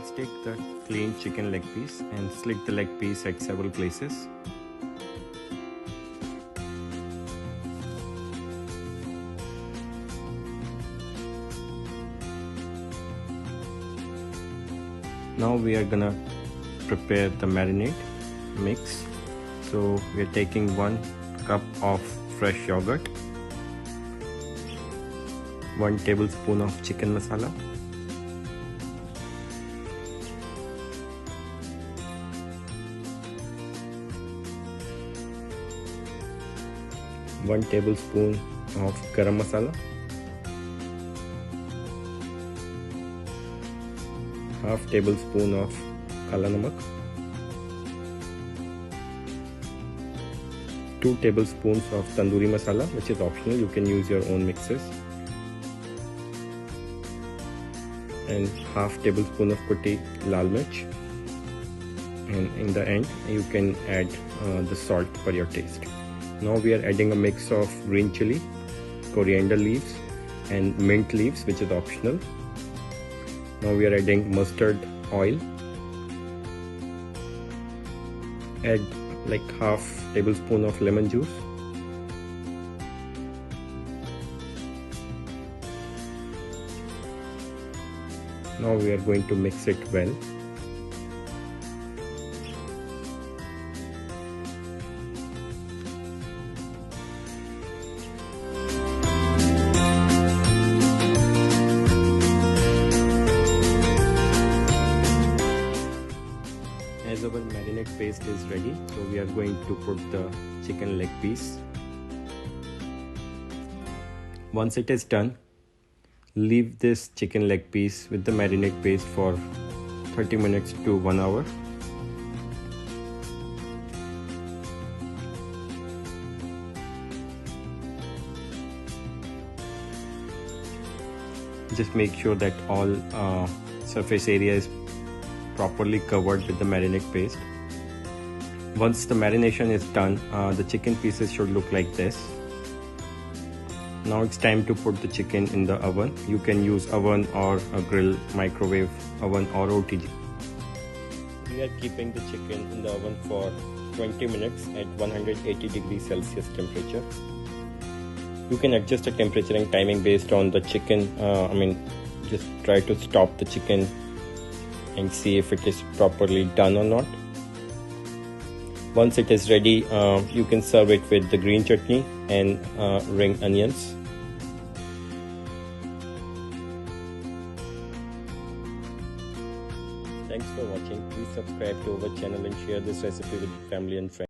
Let's take the clean chicken leg piece and slit the leg piece at several places. Now we are gonna prepare the marinade mix. So we are taking 1 cup of fresh yogurt, 1 tablespoon of chicken masala, 1 tablespoon of Garam Masala, half tablespoon of kala namak, 2 tablespoons of Tandoori Masala, which is optional, you can use your own mixes, and half tablespoon of kutti lal mirch, and in the end you can add the salt for your taste. Now we are adding a mix of green chili, coriander leaves and mint leaves, which is optional. Now we are adding mustard oil. Add like half tablespoon of lemon juice. Now we are going to mix it well. As our marinade paste is ready, so we are going to put the chicken leg piece. Once it is done, leave this chicken leg piece with the marinade paste for 30 minutes to 1 hour. Just make sure that all surface area is properly covered with the marinade paste. Once the marination is done, the chicken pieces should look like this. Now it's time to put the chicken in the oven. You can use oven or a grill, microwave oven or OTG. We are keeping the chicken in the oven for 20 minutes at 180 degrees Celsius temperature. You can adjust the temperature and timing based on the chicken. Just try to stop the chicken and see if it is properly done or not. Once it is ready, you can serve it with the green chutney and ring onions. Thanks for watching. Please subscribe to our channel and share this recipe with family and friends.